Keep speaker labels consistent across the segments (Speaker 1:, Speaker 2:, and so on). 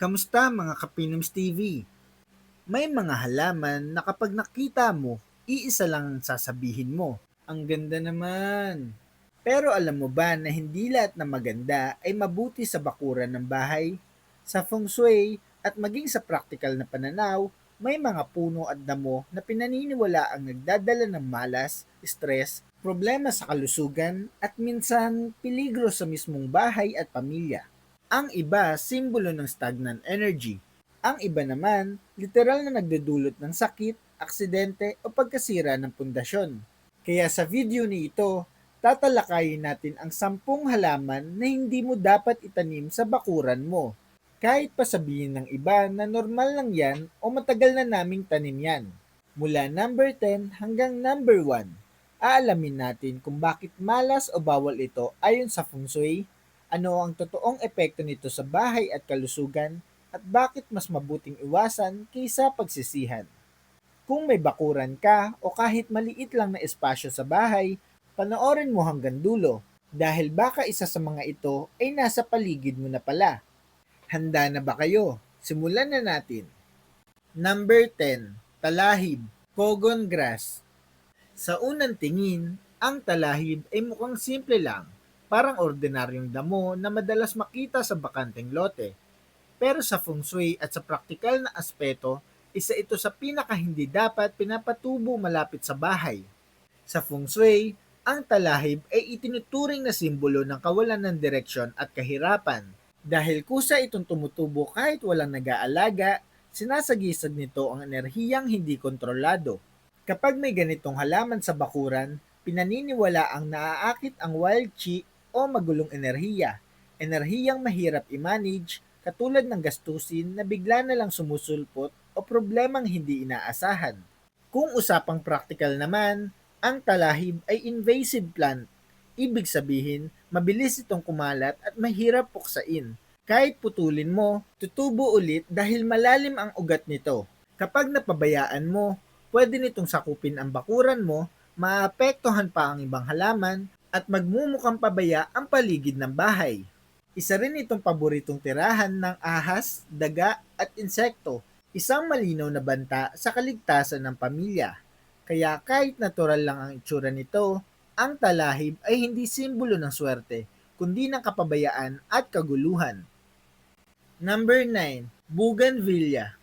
Speaker 1: Kamusta mga Kapinoms TV? May mga halaman na kapag nakita mo, iisa lang ang sasabihin mo. Ang ganda naman! Pero alam mo ba na hindi lahat na maganda ay mabuti sa bakuran ng bahay? Sa feng shui at maging sa praktikal na pananaw, may mga puno at damo na pinaniniwala ang nagdadala ng malas, stress, problema sa kalusugan at minsan peligro sa mismong bahay at pamilya. Ang iba, simbolo ng stagnant energy. Ang iba naman, literal na nagdudulot ng sakit, aksidente o pagkasira ng pundasyon. Kaya sa video ni ito, tatalakayin natin ang 10 halaman na hindi mo dapat itanim sa bakuran mo. Kahit pa sabihin ng iba na normal lang yan o matagal na naming tanim yan. Mula number 10 hanggang number 1, aalamin natin kung bakit malas o bawal ito ayon sa feng shui, ano ang totoong epekto nito sa bahay at kalusugan, at bakit mas mabuting iwasan kaysa pagsisihan. Kung may bakuran ka o kahit maliit lang na espasyo sa bahay, panoorin mo hanggang dulo dahil baka isa sa mga ito ay nasa paligid mo na pala. Handa na ba kayo? Simulan na natin. Number 10. Talahib, Pogon Grass. Sa unang tingin, ang talahib ay mukhang simple lang, parang ordinaryong damo na madalas makita sa bakanteng lote. Pero sa feng shui at sa praktikal na aspeto, isa ito sa pinaka hindi dapat pinapatubo malapit sa bahay. Sa feng shui, ang talahib ay itinuturing na simbolo ng kawalan ng direksyon at kahirapan. Dahil kusa itong tumutubo kahit walang nag-aalaga, sinasagisag nito ang enerhiyang hindi kontrolado. Kapag may ganitong halaman sa bakuran, pinaniniwala ang naaakit ang wild chi o magulong enerhiya. Enerhiyang mahirap i-manage, katulad ng gastusin na bigla na lang sumusulpot o problemang hindi inaasahan. Kung usapang praktikal naman, ang talahib ay invasive plant. Ibig sabihin, mabilis itong kumalat at mahirap puksain. Kahit putulin mo, tutubo ulit dahil malalim ang ugat nito. Kapag napabayaan mo, pwede nitong sakupin ang bakuran mo, maapektuhan pa ang ibang halaman, at magmumukhang pabaya ang paligid ng bahay. Isa rin itong paboritong tirahan ng ahas, daga at insekto, isang malinaw na banta sa kaligtasan ng pamilya. Kaya kahit natural lang ang itsura nito, ang talahib ay hindi simbolo ng swerte, kundi ng kapabayaan at kaguluhan. Number 9. Bougainvillea.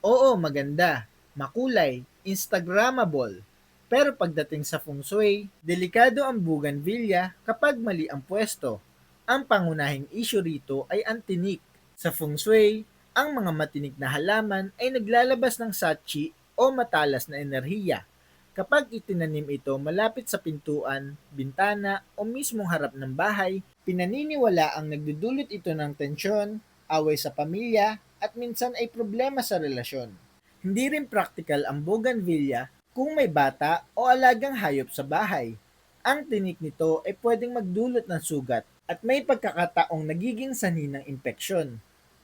Speaker 1: Oo, maganda, makulay, instagrammable. Pero pagdating sa feng shui, delikado ang bougainvillea kapag mali ang pwesto. Ang pangunahing issue rito ay ang tinik. Sa feng shui, ang mga matinik na halaman ay naglalabas ng satchi o matalas na enerhiya. Kapag itinanim ito malapit sa pintuan, bintana o mismong harap ng bahay, pinaniniwala ang nagdudulot ito ng tensyon, away sa pamilya, at minsan ay problema sa relasyon. Hindi rin practical ang bougainvillea kung may bata o alagang hayop sa bahay. Ang tinik nito ay pwedeng magdulot ng sugat at may pagkakataong nagiging sanhi ng impeksyon.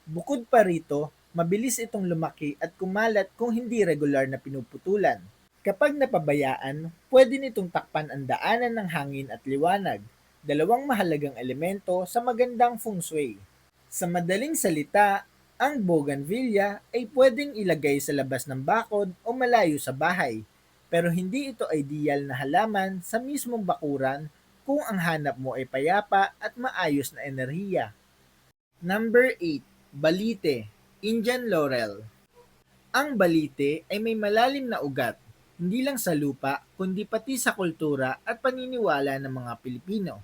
Speaker 1: Bukod pa rito, mabilis itong lumaki at kumalat kung hindi regular na pinuputulan. Kapag napabayaan, pwede nitong takpan ang daanan ng hangin at liwanag, dalawang mahalagang elemento sa magandang feng shui. Sa madaling salita, ang bougainvillea ay pwedeng ilagay sa labas ng bakod o malayo sa bahay, pero hindi ito ideal na halaman sa mismong bakuran kung ang hanap mo ay payapa at maayos na enerhiya. Number 8. Balite, Indian Laurel. Ang balite ay may malalim na ugat, hindi lang sa lupa kundi pati sa kultura at paniniwala ng mga Pilipino.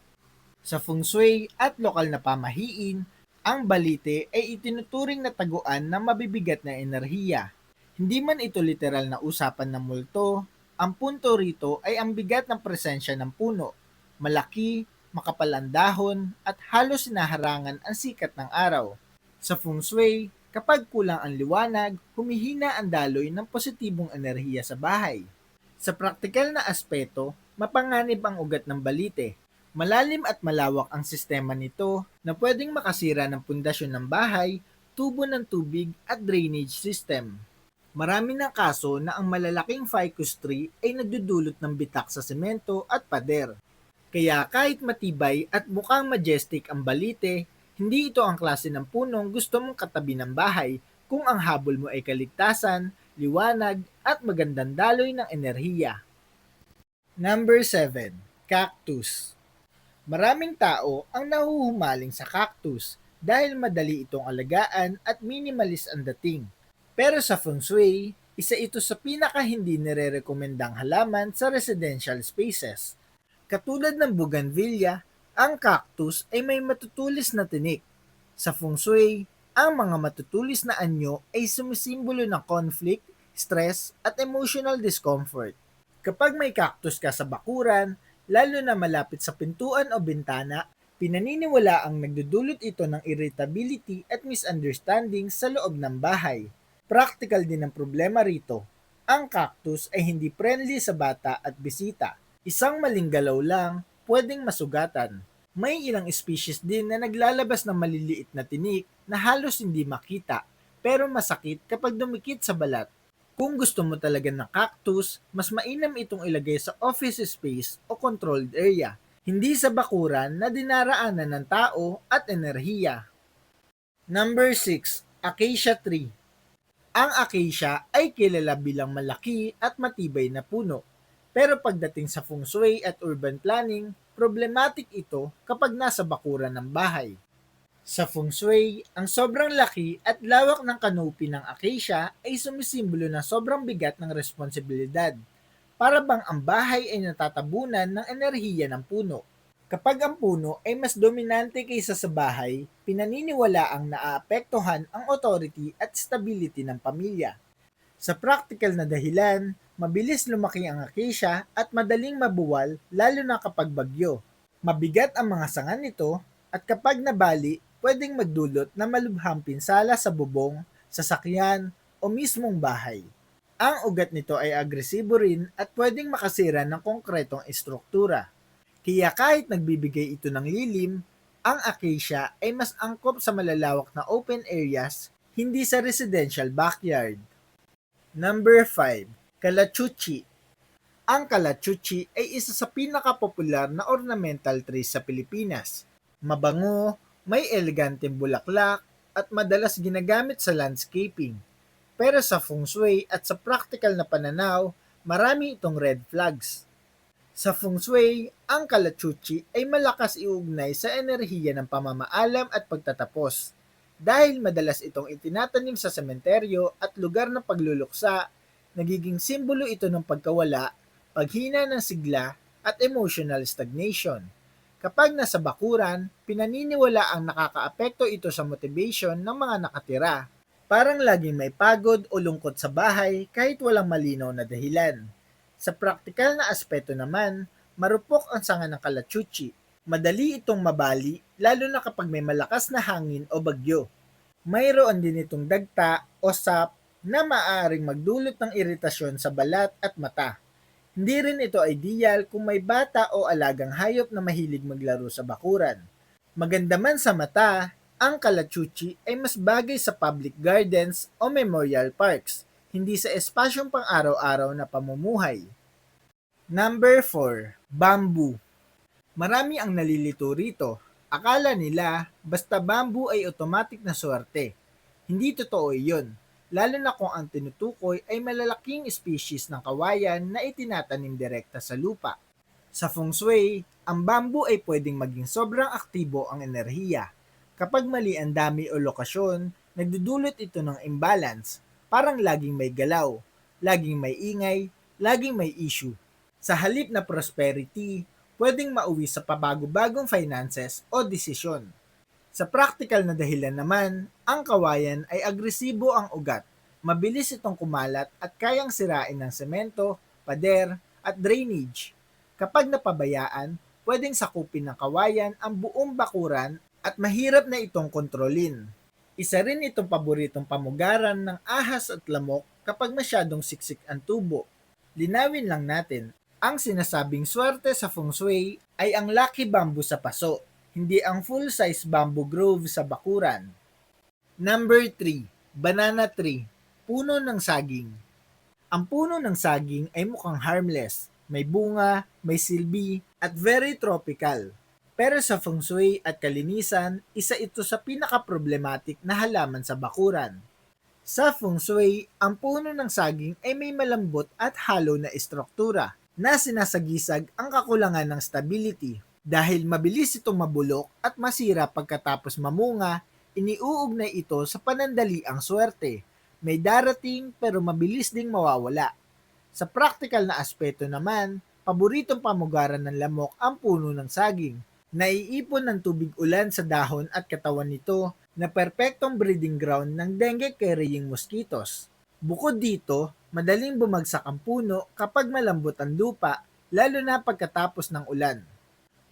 Speaker 1: Sa feng shui at lokal na pamahiin, ang balite ay itinuturing na taguan ng mabibigat na enerhiya. Hindi man ito literal na usapan ng multo, ang punto rito ay ang bigat ng presensya ng puno. Malaki, makapal ang dahon, at halos sinaharangan ang sikat ng araw. Sa feng shui, kapag kulang ang liwanag, humihina ang daloy ng positibong enerhiya sa bahay. Sa praktikal na aspeto, mapanganib ang ugat ng balite. Malalim at malawak ang sistema nito na pwedeng makasira ng pundasyon ng bahay, tubo ng tubig at drainage system. Marami ng kaso na ang malalaking ficus tree ay nagdudulot ng bitak sa semento at pader. Kaya kahit matibay at mukhang majestic ang balite, Hindi ito ang klase ng punong gusto mong katabi ng bahay kung ang habol mo ay kaligtasan, liwanag, at magandang daloy ng enerhiya. Number 7, Cactus. Maraming tao ang nahuhumaling sa cactus dahil madali itong alagaan at minimalist ang dating. Pero sa feng shui, isa ito sa pinaka hindi nire-rekomendang halaman sa residential spaces. Katulad ng bougainvillea, ang cactus ay may matutulis na tinik. Sa feng shui, ang mga matutulis na anyo ay sumisimbolo ng conflict, stress, at emotional discomfort. Kapag may cactus ka sa bakuran, lalo na malapit sa pintuan o bintana, pinaniniwala ang nagdudulot ito ng irritability at misunderstanding sa loob ng bahay. Practical din ang problema rito. Ang cactus ay hindi friendly sa bata at bisita. Isang maling galaw lang, pwedeng masugatan. May ilang species din na naglalabas ng maliliit na tinik na halos hindi makita, pero masakit kapag dumikit sa balat. Kung gusto mo talaga ng cactus, mas mainam itong ilagay sa office space o controlled area, hindi sa bakuran na dinaraanan ng tao at enerhiya. Number 6, Acacia Tree. Ang acacia ay kilala bilang malaki at matibay na puno. Pero pagdating sa feng shui at urban planning, problematic ito kapag nasa bakuran ng bahay. Sa feng shui, ang sobrang laki at lawak ng canopy ng acacia ay sumisimbolo ng sobrang bigat ng responsibilidad. Para bang ang bahay ay natatabunan ng enerhiya ng puno. Kapag ang puno ay mas dominante kaysa sa bahay, pinaniniwalaang naaapektuhan ang authority at stability ng pamilya. Sa practical na dahilan, mabilis lumaki ang acacia at madaling mabuwal lalo na kapag bagyo. Mabigat ang mga sanga nito at kapag nabali, pwedeng magdulot na malubhang pinsala sa bubong, sasakyan o mismong bahay. Ang ugat nito ay agresibo rin at pwedeng makasira ng konkretong estruktura. Kaya kahit nagbibigay ito ng lilim, ang acacia ay mas angkop sa malalawak na open areas, hindi sa residential backyard. Number 5, Calachuchi. Ang calachuchi ay isa sa pinakapopular na ornamental trees sa Pilipinas. Mabango, may eleganteng bulaklak, at madalas ginagamit sa landscaping. Pero sa feng shui at sa practical na pananaw, marami itong red flags. Sa feng shui, ang calachuchi ay malakas iugnay sa enerhiya ng pamamaalam at pagtatapos. Dahil madalas itong itinatanim sa sementeryo at lugar ng pagluluksa, nagiging simbolo ito ng pagkawala, paghina ng sigla, at emotional stagnation. Kapag nasa bakuran, pinaniniwala ang nakakaapekto ito sa motivation ng mga nakatira. Parang laging may pagod o lungkot sa bahay kahit walang malinaw na dahilan. Sa praktikal na aspeto naman, marupok ang sanga ng calachuchi. Madali itong mabali lalo na kapag may malakas na hangin o bagyo. Mayroon din itong dagta o sap na maaaring magdulot ng iritasyon sa balat at mata. Hindi rin ito ideal kung may bata o alagang hayop na mahilig maglaro sa bakuran. Maganda man sa mata, ang calachuchi ay mas bagay sa public gardens o memorial parks, hindi sa espasyong pang-araw-araw na pamumuhay. Number 4, Bamboo. Marami ang nalilito rito. Akala nila basta bamboo ay automatic na swerte. Hindi totoo iyon, lalo na kung ang tinutukoy ay malalaking species ng kawayan na itinatanim direkta sa lupa. Sa feng shui, ang bamboo ay pwedeng maging sobrang aktibo ang enerhiya. Kapag mali ang dami o lokasyon, nagdudulot ito ng imbalance. Parang laging may galaw, laging may ingay, laging may issue. Sa halip na prosperity, pwedeng mauwi sa pabago-bagong finances o desisyon. Sa practical na dahilan naman, ang kawayan ay agresibo ang ugat. Mabilis itong kumalat at kayang sirain ng semento, pader, at drainage. Kapag napabayaan, pwedeng sakupin ng kawayan ang buong bakuran at mahirap na itong kontrolin. Isa rin itong paboritong pamugaran ng ahas at lamok kapag masyadong siksik ang tubo. Linawin lang natin, ang sinasabing swerte sa feng shui ay ang lucky bamboo sa paso, hindi ang full-size bamboo grove sa bakuran. Number 3, Banana Tree, puno ng saging. Ang puno ng saging ay mukhang harmless, may bunga, may silbi, at very tropical. Pero sa feng shui at kalinisan, isa ito sa pinaka-problematic na halaman sa bakuran. Sa feng shui, ang puno ng saging ay may malambot at hollow na estruktura na sinasagisag ang kakulangan ng stability. Dahil mabilis itong mabulok at masira pagkatapos mamunga, iniuugnay ito sa panandaliang swerte. May darating pero mabilis ding mawawala. Sa practical na aspeto naman, paboritong pamugaran ng lamok ang puno ng saging. Naiipon ng tubig ulan sa dahon at katawan nito na perpektong breeding ground ng dengue carrying mosquitoes. Bukod dito, madaling bumagsak ang puno kapag malambot ang lupa, lalo na pagkatapos ng ulan.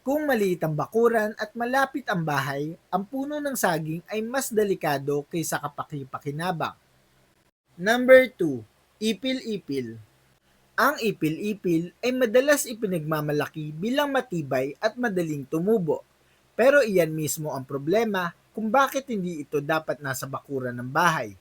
Speaker 1: Kung maliit ang bakuran at malapit ang bahay, ang puno ng saging ay mas delikado kaysa kapaki-pakinabang. Number 2, ipil-ipil. Ang ipil-ipil ay madalas ipinagmamalaki bilang matibay at madaling tumubo. Pero iyan mismo ang problema kung bakit hindi ito dapat nasa bakuran ng bahay.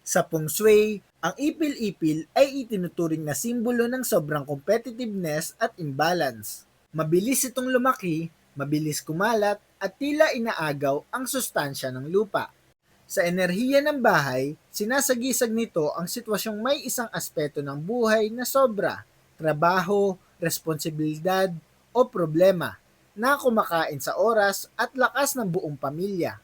Speaker 1: Sa feng shui, ang ipil-ipil ay itinuturing na simbolo ng sobrang competitiveness at imbalance. Mabilis itong lumaki, mabilis kumalat, at tila inaagaw ang sustansya ng lupa. Sa enerhiya ng bahay, sinasagisag nito ang sitwasyong may isang aspeto ng buhay na sobra, trabaho, responsibilidad, o problema na kumakain sa oras at lakas ng buong pamilya.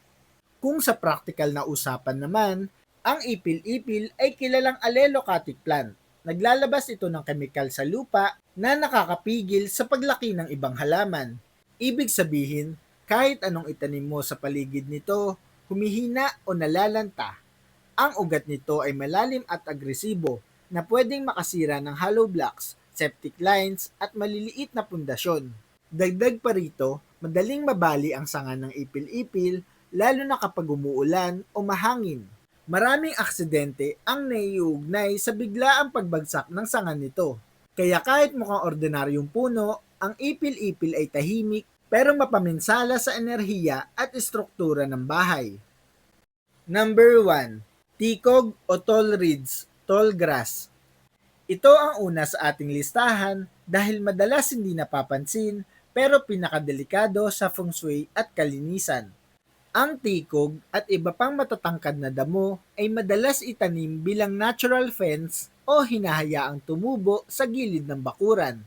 Speaker 1: Kung sa practical na usapan naman, ang ipil-ipil ay kilalang allelocratic plant. Naglalabas ito ng kemikal sa lupa na nakakapigil sa paglaki ng ibang halaman. Ibig sabihin, kahit anong itanim mo sa paligid nito, humihina o nalalanta. Ang ugat nito ay malalim at agresibo na pwedeng makasira ng hollow blocks, septic lines at maliliit na pundasyon. Dagdag pa rito, madaling mabali ang sanga ng ipil-ipil lalo na kapag umuulan o mahangin. Maraming aksidente ang naiuugnay sa biglaang pagbagsak ng sanga nito. Kaya kahit mukhang ordinaryong puno, ang ipil-ipil ay tahimik pero mapaminsala sa enerhiya at estruktura ng bahay. Number 1. Tikog o tall reeds, tall grass. Ito ang una sa ating listahan dahil madalas hindi napapansin pero pinakadelikado sa feng shui at kalinisan. Ang tikog at iba pang matatangkad na damo ay madalas itanim bilang natural fence o hinahayaang tumubo sa gilid ng bakuran.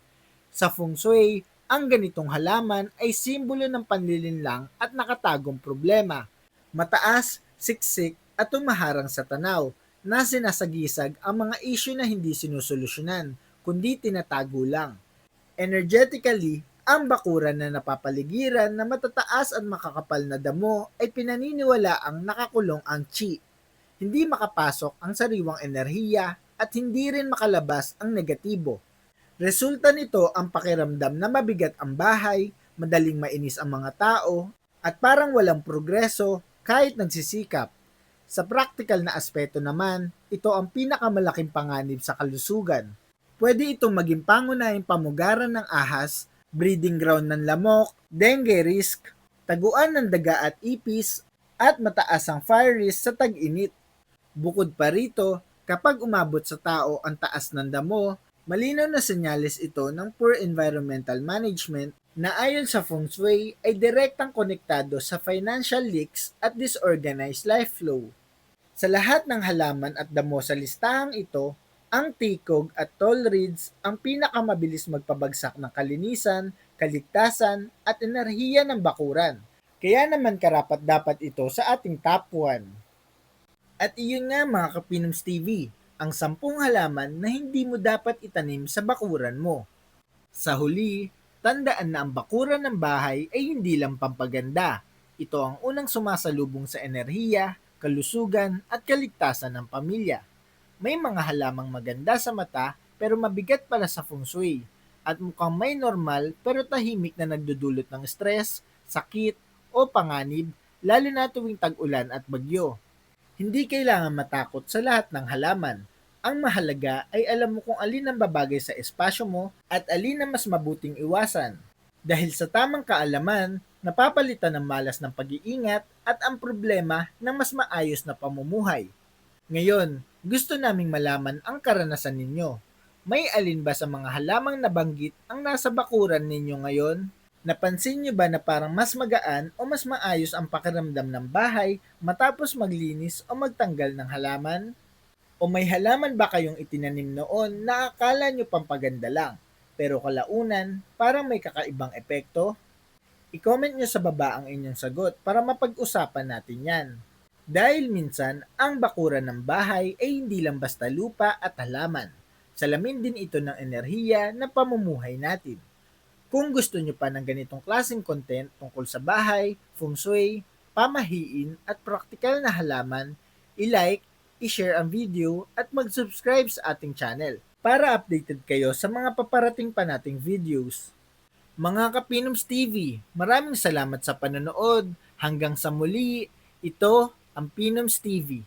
Speaker 1: Sa feng shui, ang ganitong halaman ay simbolo ng panlilinlang at nakatagong problema. Mataas, siksik at tumaharang sa tanaw na sinasagisag ang mga isyu na hindi sinusolusyonan kundi tinatago lang. Energetically, ang bakuran na napapaligiran na matataas at makakapal na damo ay pinaniniwalaang nakakulong ang chi. Hindi makapasok ang sariwang enerhiya at hindi rin makalabas ang negatibo. Resulta nito ang pakiramdam na mabigat ang bahay, madaling mainis ang mga tao, at parang walang progreso kahit nagsisikap. Sa practical na aspeto naman, ito ang pinakamalaking panganib sa kalusugan. Pwede itong maging pangunahing pamugaran ng ahas, breeding ground ng lamok, dengue risk, taguan ng daga at ipis, at mataas ang fire risk sa tag-init. Bukod pa rito, kapag umabot sa tao ang taas ng damo, malinaw na senyales ito ng poor environmental management na ayon sa feng shui ay direktang konektado sa financial leaks at disorganized life flow. Sa lahat ng halaman at damo sa listahang ito, ang tikog at tall reeds ang pinakamabilis magpabagsak ng kalinisan, kaligtasan at enerhiya ng bakuran. Kaya naman karapat-dapat ito sa ating top 1. At iyon nga mga Kapinoms TV, ang 10 halaman na hindi mo dapat itanim sa bakuran mo. Sa huli, tandaan na ang bakuran ng bahay ay hindi lang pampaganda. Ito ang unang sumasalubong sa enerhiya, kalusugan at kaligtasan ng pamilya. May mga halamang maganda sa mata pero mabigat pala sa feng shui at mukhang may normal pero tahimik na nagdudulot ng stress, sakit o panganib lalo na tuwing tag-ulan at bagyo. Hindi kailangan matakot sa lahat ng halaman. Ang mahalaga ay alam mo kung alin ang babagay sa espasyo mo at alin ang mas mabuting iwasan. Dahil sa tamang kaalaman, napapalitan ng malas ng pag-iingat at ang problema ng mas maayos na pamumuhay. Ngayon, gusto naming malaman ang karanasan ninyo. May alin ba sa mga halamang nabanggit ang nasa bakuran ninyo ngayon? Napansin niyo ba na parang mas magaan o mas maayos ang pakiramdam ng bahay matapos maglinis o magtanggal ng halaman? O may halaman ba kayong itinanim noon na akala nyo pampaganda lang, pero kalaunan parang may kakaibang epekto? I-comment nyo sa baba ang inyong sagot para mapag-usapan natin yan. Dahil minsan, ang bakuran ng bahay ay hindi lang basta lupa at halaman. Salamin din ito ng enerhiya na pamumuhay natin. Kung gusto nyo pa ng ganitong klaseng content tungkol sa bahay, feng shui, pamahiin at praktikal na halaman, i-like, i-share ang video at mag-subscribe sa ating channel para updated kayo sa mga paparating pa nating videos. Mga Kapinoms TV, maraming salamat sa panonood. Hanggang sa muli, ito ang Pinoms TV.